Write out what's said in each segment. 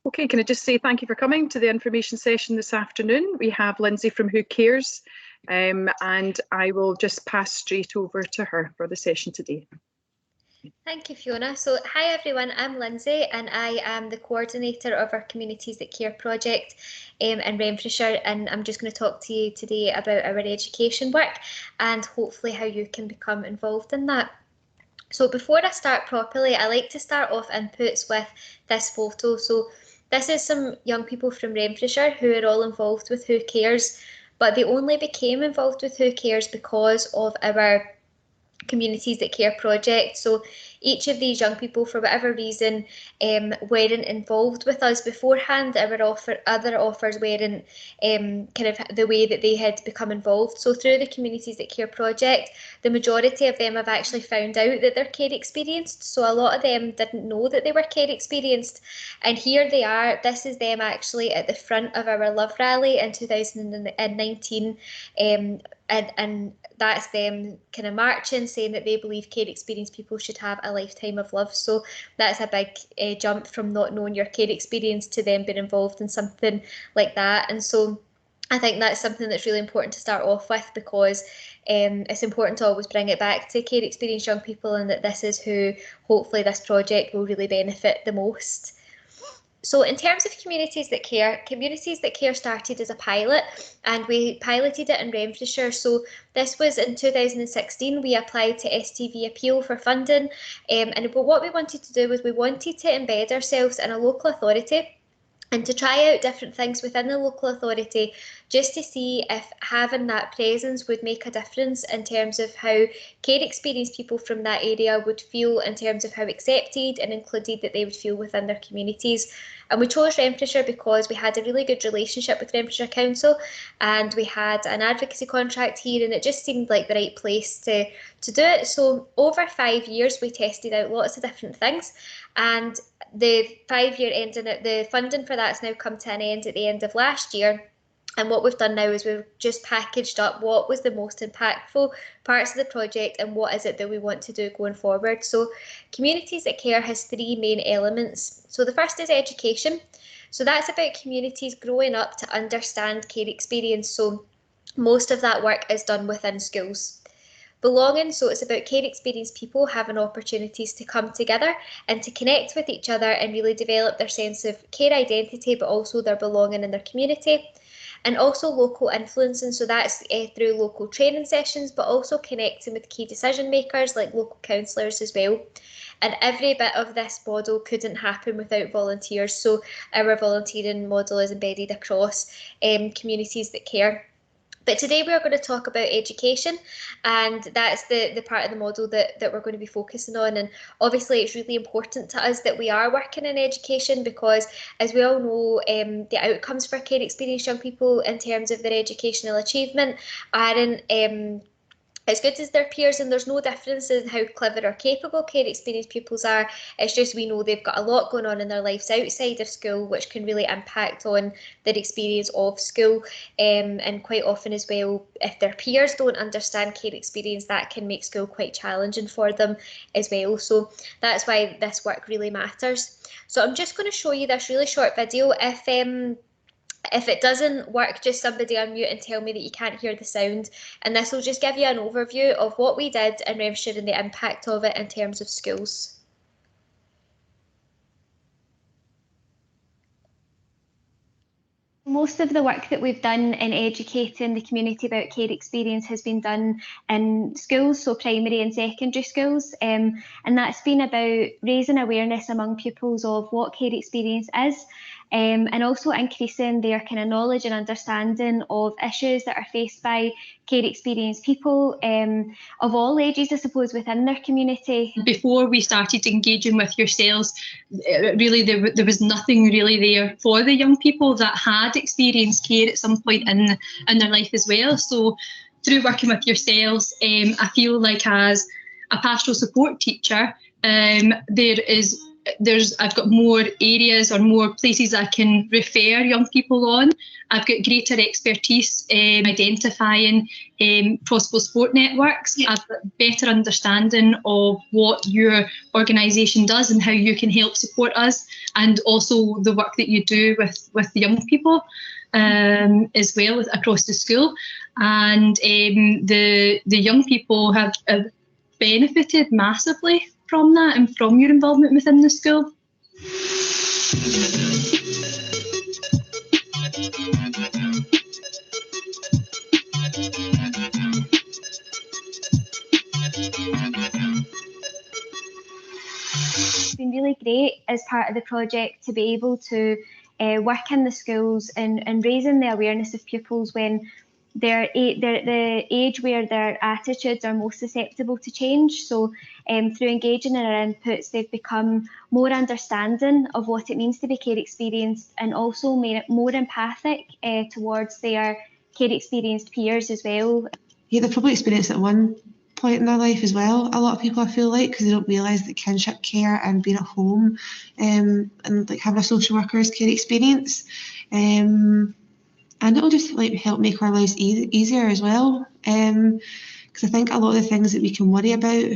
Okay, can I just say thank you for coming to the information session this afternoon. We have Lindsay from Who Cares, and I will just pass straight over to her for the session today. Thank you, Fiona. So, hi everyone, I'm Lindsay and I am the coordinator of our Communities That Care project in Renfrewshire, and I'm just going to talk to you today about our education work and hopefully how you can become involved in that. So before I start properly, I like to start off inputs with this photo. So this is some young people from Renfrewshire who are all involved with Who Cares, but they only became involved with Who Cares because of our Communities That Care project. So each of these young people, for whatever reason, weren't involved with us beforehand. Other offers weren't kind of the way that they had become involved. So through the Communities That Care project, the majority of them have actually found out that they're care experienced. So a lot of them didn't know that they were care experienced. And here they are. This is them actually at the front of our Love Rally in 2019. And that's them kind of marching, saying that they believe care experienced people should have a lifetime of love. So that's a big jump from not knowing your care experience to them being involved in something like that. And so I think that's something that's really important to start off with, because it's important to always bring it back to care experienced young people, and that this is who hopefully this project will really benefit the most. So in terms of Communities That Care started as a pilot, and we piloted it in Renfrewshire. So this was in 2016. We applied to STV Appeal for funding, but what we wanted to do was we wanted to embed ourselves in a local authority and to try out different things within the local authority, just to see if having that presence would make a difference in terms of how care experienced people from that area would feel, in terms of how accepted and included that they would feel within their communities. And we chose Renfrewshire because we had a really good relationship with Renfrewshire Council, and we had an advocacy contract here, and it just seemed like the right place to do it. So over 5 years, we tested out lots of different things, and the 5-year ending, the funding for that's now come to an end at the end of last year. And what we've done now is we've just packaged up what was the most impactful parts of the project and what is it that we want to do going forward. So Communities That Care has 3 main elements. So the first is education. So that's about communities growing up to understand care experience. So most of that work is done within schools. Belonging, so it's about care experienced people having opportunities to come together and to connect with each other and really develop their sense of care identity, but also their belonging in their community. And also local influencing, so that's through local training sessions, but also connecting with key decision makers like local councillors as well. And every bit of this model couldn't happen without volunteers, so our volunteering model is embedded across Communities That Care. But today we're going to talk about education, and that's the part of the model that we're going to be focusing on. And obviously it's really important to us that we are working in education, because as we all know, the outcomes for care experienced young people in terms of their educational achievement aren't as good as their peers, and there's no difference in how clever or capable care experienced pupils are. It's just we know they've got a lot going on in their lives outside of school, which can really impact on their experience of school. And quite often as well, if their peers don't understand care experience, that can make school quite challenging for them as well. So that's why this work really matters. So I'm just going to show you this really short video. If it doesn't work, just somebody unmute and tell me that you can't hear the sound. And this will just give you an overview of what we did in Renfrewshire and the impact of it in terms of schools. Most of the work that we've done in educating the community about care experience has been done in schools, so primary and secondary schools, and that's been about raising awareness among pupils of what care experience is, and also increasing their kind of knowledge and understanding of issues that are faced by care experienced people of all ages, I suppose, within their community. Before we started engaging with yourselves, really there was nothing really there for the young people that had experienced care at some point in their life as well. So through working with yourselves, I feel like as a pastoral support teacher, there is I've got more areas or more places I can refer young people on. I've got greater expertise identifying possible sport networks. Yeah. I've got better understanding of what your organisation does and how you can help support us, and also the work that you do with young people as well across the school. And the young people have benefited massively from that and from your involvement within the school. It's been really great as part of the project to be able to work in the schools and raising the awareness of pupils when they're at the age where their attitudes are most susceptible to change. So through engaging in our inputs, they've become more understanding of what it means to be care experienced, and also more empathic towards their care experienced peers as well. Yeah, they've probably experienced it at one point in their life as well. A lot of people, I feel like, because they don't realise that kinship care and being at home and like having a social worker's care experience, and it'll just like help make our lives easier as well. Because I think a lot of the things that we can worry about,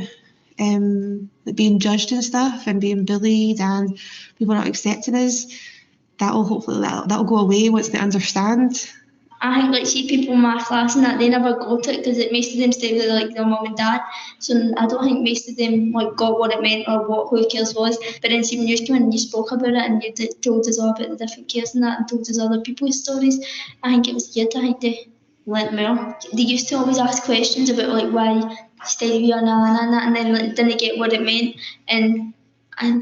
like being judged and stuff, and being bullied, and people not accepting us, that'll go away once they understand. I think, like, see people in my class and that, they never got it because most of them stayed with like their mum and dad. So I don't think most of them like got what it meant or what who cares was. But then see, when you came in and you spoke about it and you told us all about the different cares and that, and told us other people's stories, I think it was good. I think they learnt more. They used to always ask questions about like why you stayed with your nan and that, and then like, didn't get what it meant. And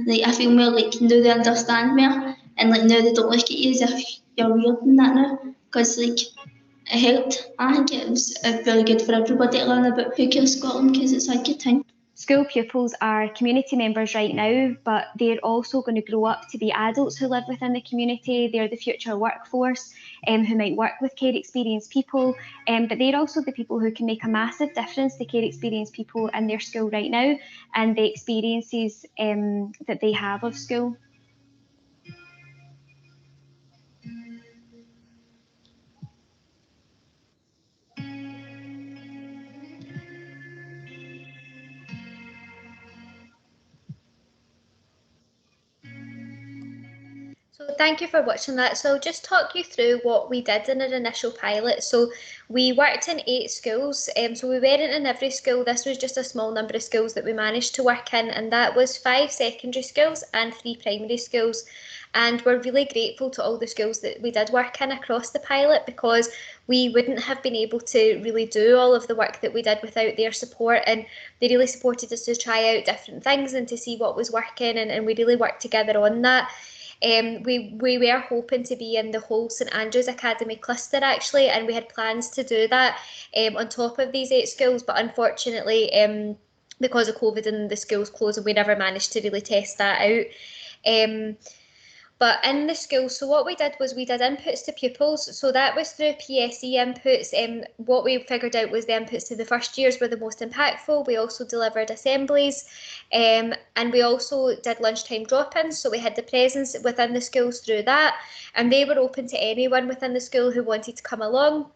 like I feel more like now they understand more, and like now they don't look at you as if you're weird and that now. Because like it helped. I think it was really good for everybody to learn about Who Cares Scotland, because it's a good thing. School pupils are community members right now, but they're also going to grow up to be adults who live within the community. They're the future workforce who might work with care experienced people, but they're also the people who can make a massive difference to care experienced people in their school right now and the experiences that they have of school. So thank you for watching that. So I'll just talk you through what we did in our initial pilot. So we worked in 8 schools. So we weren't in every school. This was just a small number of schools that we managed to work in, and that was 5 secondary schools and 3 primary schools. And we're really grateful to all the schools that we did work in across the pilot, because we wouldn't have been able to really do all of the work that we did without their support, and they really supported us to try out different things and to see what was working, and we really worked together on that. We were hoping to be in the whole St Andrews Academy cluster actually, and we had plans to do that on top of these 8 schools, but unfortunately because of COVID and the schools closed, we never managed to really test that out. But in the school, so what we did was we did inputs to pupils. So that was through PSE inputs. What we figured out was the inputs to the first years were the most impactful. We also delivered assemblies, and we also did lunchtime drop-ins. So we had the presence within the schools through that, and they were open to anyone within the school who wanted to come along.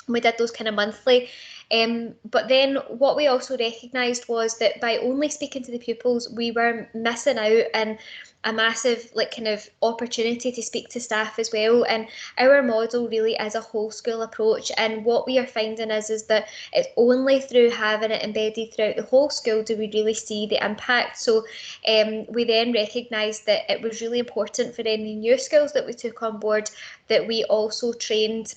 We did those kind of monthly. But then what we also recognised was that by only speaking to the pupils, we were missing out on a massive kind of opportunity to speak to staff as well. And our model really is a whole school approach, and what we are finding is that it's only through having it embedded throughout the whole school do we really see the impact. So we then recognised that it was really important for any new skills that we took on board that we also trained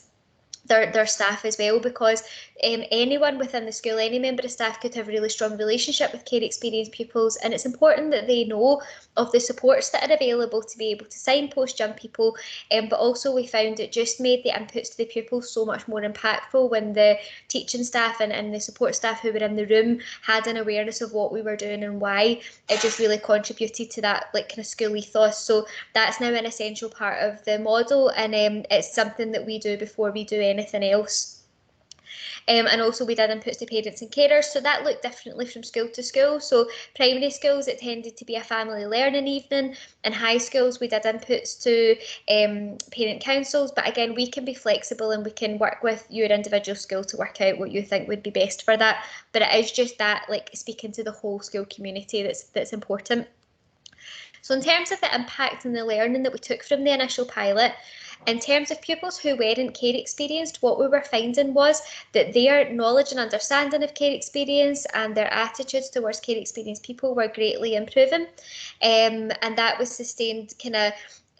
their staff as well, because anyone within the school, any member of staff could have a really strong relationship with care experienced pupils, and it's important that they know of the supports that are available to be able to signpost young people, but also we found it just made the inputs to the pupils so much more impactful when the teaching staff and the support staff who were in the room had an awareness of what we were doing and why. It just really contributed to that kind of school ethos. So that's now an essential part of the model, and it's something that we do before we do anything else. And also we did inputs to parents and carers, so that looked differently from school to school. So primary schools, it tended to be a family learning evening, and high schools we did inputs to parent councils. But again, we can be flexible and we can work with your individual school to work out what you think would be best for that. But it is just that, like, speaking to the whole school community that's important. So in terms of the impact and the learning that we took from the initial pilot, in terms of pupils who weren't care experienced, what we were finding was that their knowledge and understanding of care experience and their attitudes towards care experienced people were greatly improving. And that was sustained kind of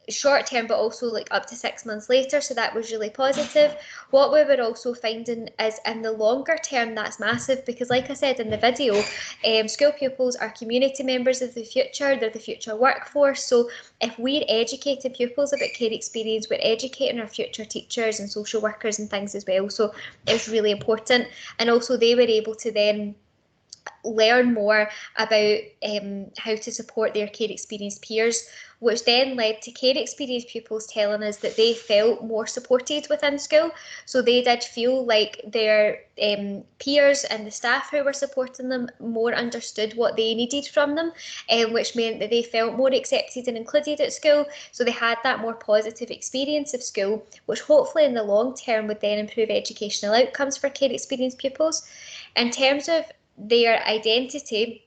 short term, but also like up to 6 months later, so that was really positive. What we were also finding is in the longer term, that's massive, because like I said in the video, school pupils are community members of the future, they're the future workforce. So if we're educating pupils about care experience, we're educating our future teachers and social workers and things as well. So it's really important. And also they were able to then learn more about how to support their care experienced peers, which then led to care experienced pupils telling us that they felt more supported within school. So they did feel like their peers and the staff who were supporting them more understood what they needed from them, which meant that they felt more accepted and included at school. So they had that more positive experience of school, which hopefully in the long term would then improve educational outcomes for care experienced pupils. In terms of their identity,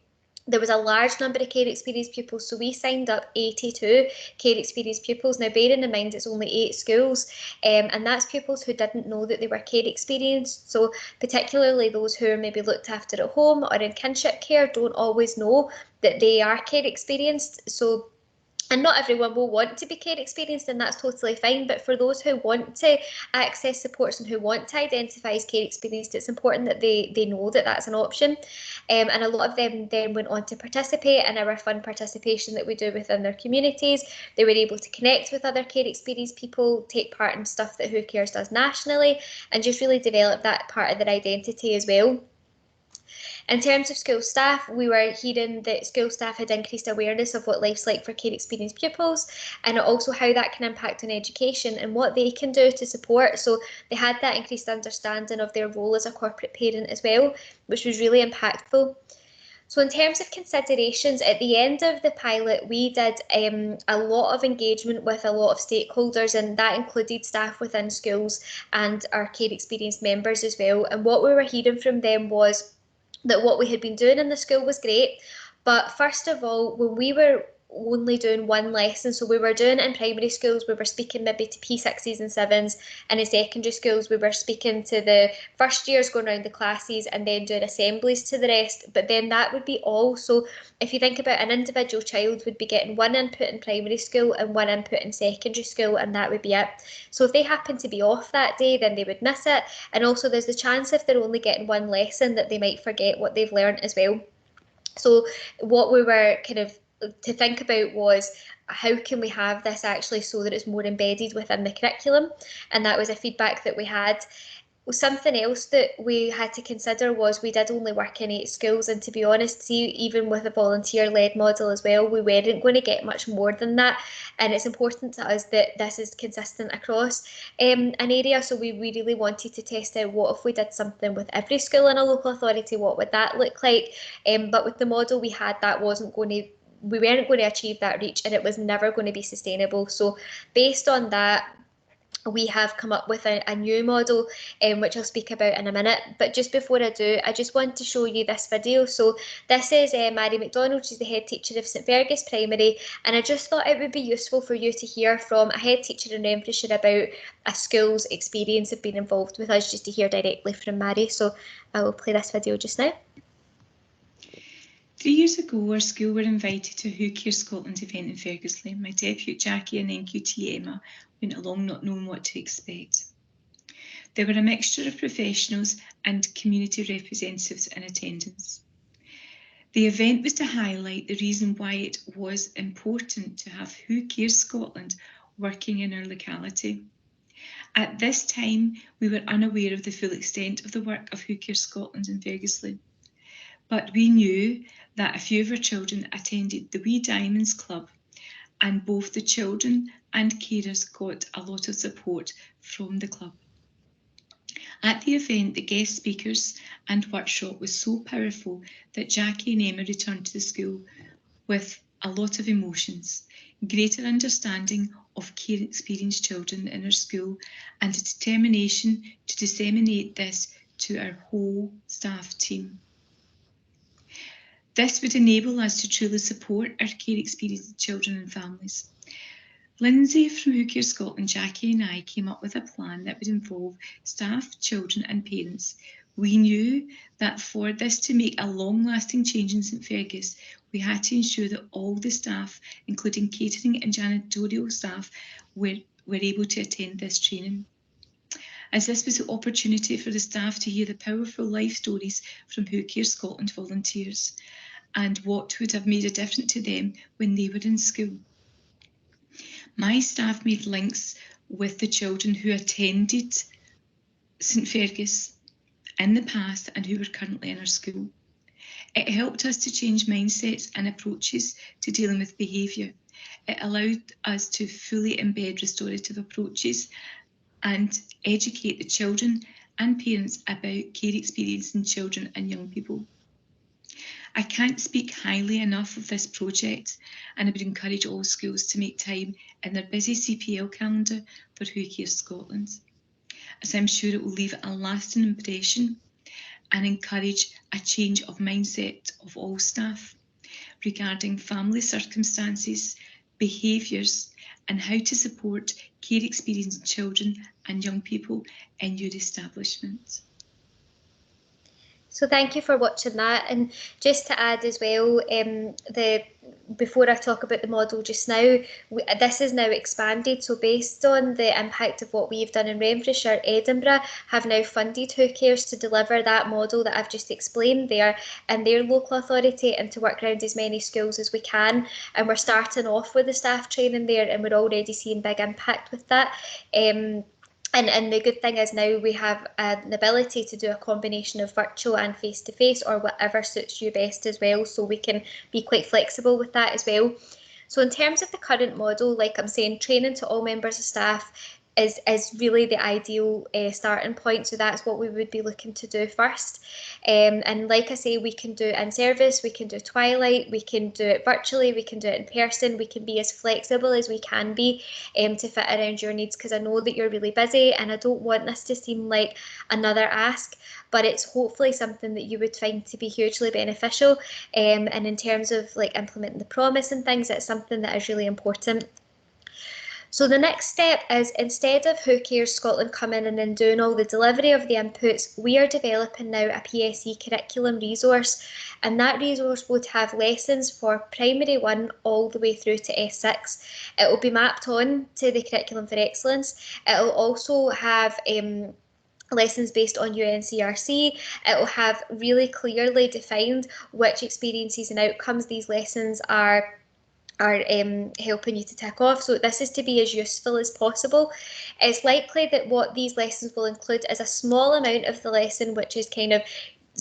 there was a large number of care experienced pupils, so we signed up 82 care experienced pupils. Now, bearing in mind it's only 8 schools, and that's pupils who didn't know that they were care experienced. So particularly those who are maybe looked after at home or in kinship care don't always know that they are care experienced. So, and not everyone will want to be care experienced, and that's totally fine. But for those who want to access supports and who want to identify as care experienced, it's important that they know that that's an option. And a lot of them then went on to participate in our fun participation that we do within their communities. They were able to connect with other care experienced people, take part in stuff that Who Cares does nationally, and just really develop that part of their identity as well. In terms of school staff, we were hearing that school staff had increased awareness of what life's like for care experienced pupils, and also how that can impact on education and what they can do to support. So they had that increased understanding of their role as a corporate parent as well, which was really impactful. So in terms of considerations, at the end of the pilot, we did a lot of engagement with a lot of stakeholders, and that included staff within schools and our care experienced members as well. And what we were hearing from them was that what we had been doing in the school was great, but first of all, when we were only doing one lesson, so we were doing in primary schools, we were speaking maybe to P6s and 7s, and in secondary schools we were speaking to the first years, going around the classes and then doing assemblies to the rest, but then that would be all. So if you think about, an individual child would be getting one input in primary school and one input in secondary school, and that would be it. So if they happen to be off that day, then they would miss it, and also there's the chance if they're only getting one lesson that they might forget what they've learned as well. So what we were kind of to think about was, how can we have this actually so that it's more embedded within the curriculum? And that was a feedback that we had. Something else that we had to consider was we did only work in 8 schools, and to be honest, see, even with a volunteer-led model as well, we weren't going to get much more than that, and it's important to us that this is consistent across an area. So we really wanted to test out, what if we did something with every school in a local authority, what would that look like? But with the model we had, that we weren't going to achieve that reach, and it was never going to be sustainable. So based on that, we have come up with a new model, which I'll speak about in a minute. But just before I do, I just want to show you this video. So this is Mary McDonald, she's the head teacher of St Fergus Primary, and I just thought it would be useful for you to hear from a head teacher in Renfrewshire about a school's experience of being involved with us, just to hear directly from Mary. So I will play this video just now. 3 years ago, our school were invited to a Who Cares Scotland event in Fergusley. My deputy Jackie and NQT Emma went along not knowing what to expect. There were a mixture of professionals and community representatives in attendance. The event was to highlight the reason why it was important to have Who Cares Scotland working in our locality. At this time, we were unaware of the full extent of the work of Who Cares Scotland in Fergusley, but we knew that a few of our children attended the Wee Diamonds Club, and both the children and carers got a lot of support from the club. At the event, the guest speakers and workshop was so powerful that Jackie and Emma returned to the school with a lot of emotions, greater understanding of care experienced children in our school, and a determination to disseminate this to our whole staff team. This would enable us to truly support our care experienced children and families. Lindsay from Who Cares Scotland, Jackie and I came up with a plan that would involve staff, children and parents. We knew that for this to make a long-lasting change in St Fergus, we had to ensure that all the staff, including catering and janitorial staff, were able to attend this training. As this was the opportunity for the staff to hear the powerful life stories from Who Cares Scotland volunteers and what would have made a difference to them when they were in school. My staff made links with the children who attended St Fergus in the past and who were currently in our school. It helped us to change mindsets and approaches to dealing with behaviour. It allowed us to fully embed restorative approaches and educate the children and parents about care experiencing children and young people. I can't speak highly enough of this project, and I would encourage all schools to make time in their busy CPL calendar for Who Cares Scotland, as I'm sure it will leave a lasting impression and encourage a change of mindset of all staff regarding family circumstances, behaviours, and how to support care experiencing children and young people in your establishment. So thank you for watching that, and just to add as well, before I talk about the model just now, this is now expanded, so based on the impact of what we've done in Renfrewshire, Edinburgh have now funded Who Cares to deliver that model that I've just explained there in their local authority and to work around as many schools as we can, and we're starting off with the staff training there and we're already seeing big impact with that. And the good thing is now we have an ability to do a combination of virtual and face-to-face or whatever suits you best as well, so we can be quite flexible with that as well. So in terms of the current model, like I'm saying, training to all members of staff is really the ideal starting point, so that's what we would be looking to do first. And like I say, we can do it in service, we can do twilight, we can do it virtually, we can do it in person, we can be as flexible as we can be to fit around your needs, because I know that you're really busy and I don't want this to seem like another ask, but it's hopefully something that you would find to be hugely beneficial. And in terms of like implementing the promise and things, it's something that is really important. So the next step is, instead of Who Cares Scotland coming in and doing all the delivery of the inputs, we are developing now a PSE curriculum resource, and that resource would have lessons for primary 1 all the way through to S6. It will be mapped on to the Curriculum for Excellence. It will also have lessons based on UNCRC. It will have really clearly defined which experiences and outcomes these lessons are helping you to tick off. So this is to be as useful as possible. It's likely that what these lessons will include is a small amount of the lesson, which is kind of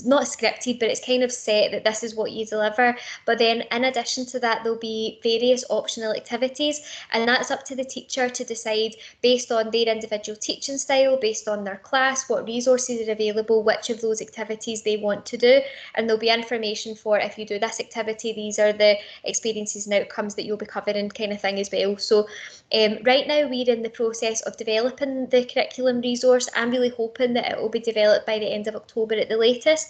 not scripted, but it's kind of set that this is what you deliver. But then in addition to that, there'll be various optional activities, and that's up to the teacher to decide based on their individual teaching style, based on their class, what resources are available, which of those activities they want to do. And there'll be information for, if you do this activity, these are the experiences and outcomes that you'll be covering, kind of thing as well. So right now we're in the process of developing the curriculum resource. I'm really hoping that it will be developed by the end of October at the latest.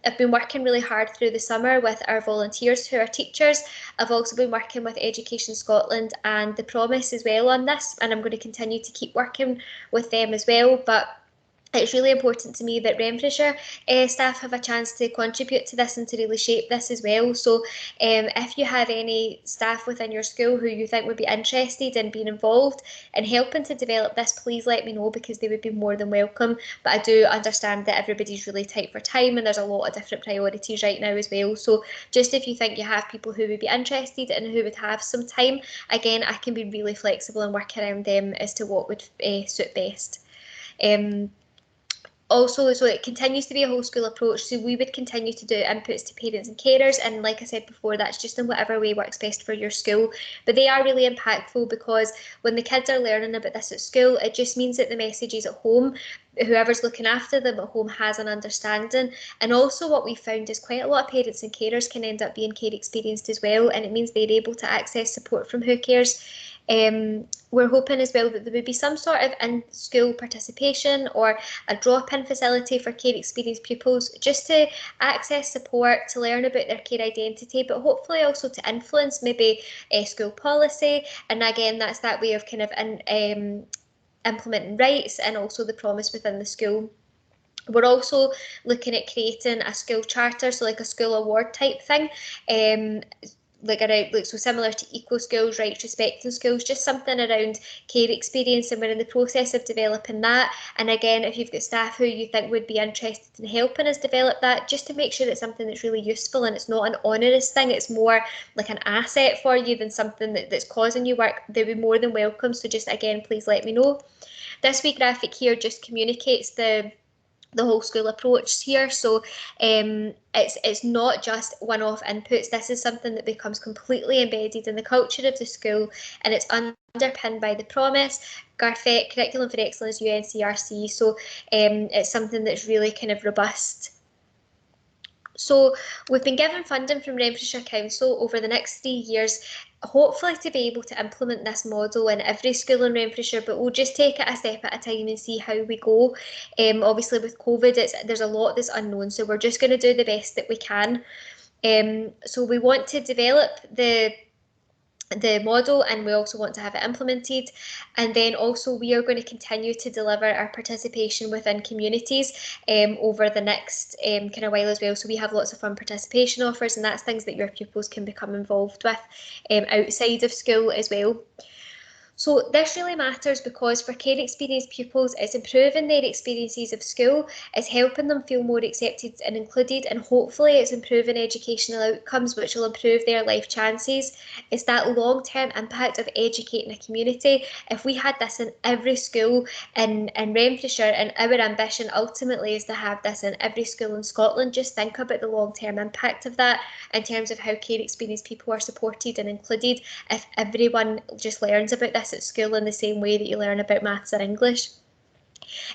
I've been working really hard through the summer with our volunteers who are teachers. I've also been working with Education Scotland and the Promise as well on this, and I'm going to continue to keep working with them as well. But it's really important to me that Renfrewshire staff have a chance to contribute to this and to really shape this as well. So if you have any staff within your school who you think would be interested in being involved in helping to develop this, please let me know, because they would be more than welcome. But I do understand that everybody's really tight for time and there's a lot of different priorities right now as well. So just if you think you have people who would be interested and who would have some time, again, I can be really flexible and work around them as to what would suit best. Also, so it continues to be a whole school approach, so we would continue to do inputs to parents and carers, and like I said before, that's just in whatever way works best for your school. But they are really impactful, because when the kids are learning about this at school, it just means that the messages at home, whoever's looking after them at home has an understanding. And also what we found is quite a lot of parents and carers can end up being care experienced as well, and it means they're able to access support from Who Cares. We're hoping as well that there would be some sort of in-school participation or a drop-in facility for care experienced pupils, just to access support, to learn about their care identity, but hopefully also to influence maybe school policy. And again, that's that way of kind of implementing rights and also the promise within the school. We're also looking at creating a school charter, so like a school award type thing. So similar to eco skills, rights, respect in schools, just something around care experience, and we're in the process of developing that. And again, if you've got staff who you think would be interested in helping us develop that, just to make sure it's something that's really useful and it's not an onerous thing, it's more like an asset for you than something that's causing you work, they'd be more than welcome. So just again, please let me know. This wee graphic here just communicates the whole school approach here. So it's not just one-off inputs. This is something that becomes completely embedded in the culture of the school, and it's underpinned by the promise, GARFEC, Curriculum for Excellence, UNCRC. So it's something that's really kind of robust. So we've been given funding from Renfrewshire Council over the next 3 years, hopefully to be able to implement this model in every school in Renfrewshire, but we'll just take it a step at a time and see how we go. Obviously with COVID, there's a lot that's unknown, so we're just going to do the best that we can. So we want to develop the model, and we also want to have it implemented, and then also we are going to continue to deliver our participation within communities over the next kind of while as well. So we have lots of fun participation offers, and that's things that your pupils can become involved with outside of school as well. So this really matters because for care experienced pupils, it's improving their experiences of school, it's helping them feel more accepted and included, and hopefully it's improving educational outcomes, which will improve their life chances. It's that long-term impact of educating a community. If we had this in every school in Renfrewshire, and our ambition ultimately is to have this in every school in Scotland, just think about the long-term impact of that in terms of how care experienced people are supported and included if everyone just learns about this at school in the same way that you learn about maths or English.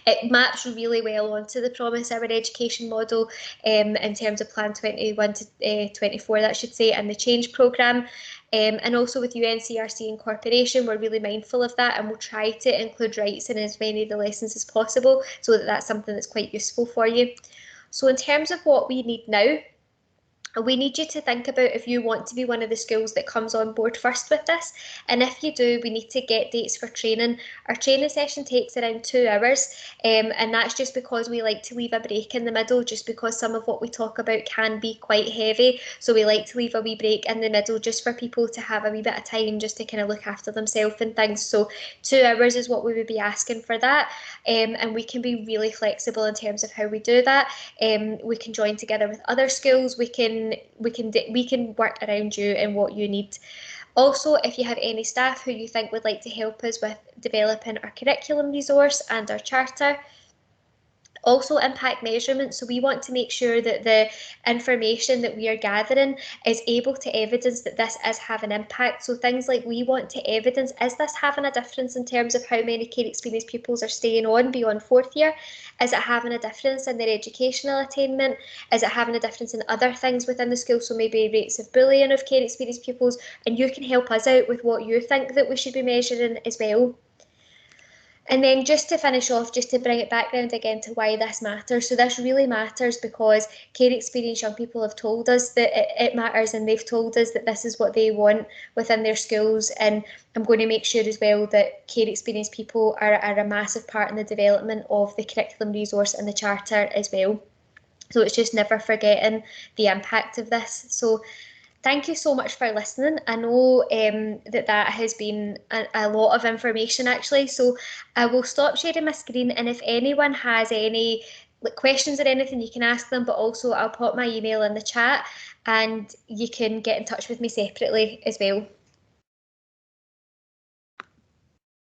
It maps really well onto the promise, our education model, in terms of Plan 21 to 24, that should say, and the change programme. And also with UNCRC incorporation, we're really mindful of that, and we'll try to include rights in as many of the lessons as possible, so that that's something that's quite useful for you. So in terms of what we need now, we need you to think about if you want to be one of the schools that comes on board first with this, and if you do, we need to get dates for training. Our training session takes around 2 hours, and that's just because we like to leave a break in the middle, just because some of what we talk about can be quite heavy, so we like to leave a wee break in the middle just for people to have a wee bit of time just to kind of look after themselves and things. So 2 hours is what we would be asking for that, and we can be really flexible in terms of how we do that. We can join together with other schools, we can work around you and what you need. Also, if you have any staff who you think would like to help us with developing our curriculum resource and our charter. Also impact measurement, so we want to make sure that the information that we are gathering is able to evidence that this is having impact. So things like, we want to evidence, is this having a difference in terms of how many care experienced pupils are staying on beyond 4th year? Is it having a difference in their educational attainment? Is it having a difference in other things within the school, so maybe rates of bullying of care experienced pupils? And you can help us out with what you think that we should be measuring as well. And then just to finish off, just to bring it back round again to why this matters. So this really matters because care experienced young people have told us that it matters, and they've told us that this is what they want within their schools. And I'm going to make sure as well that care experienced people are a massive part in the development of the curriculum resource and the charter as well. So it's just never forgetting the impact of this. So thank you so much for listening. I know that has been a lot of information actually, so I will stop sharing my screen, and if anyone has any questions or anything, you can ask them, but also I'll pop my email in the chat and you can get in touch with me separately as well.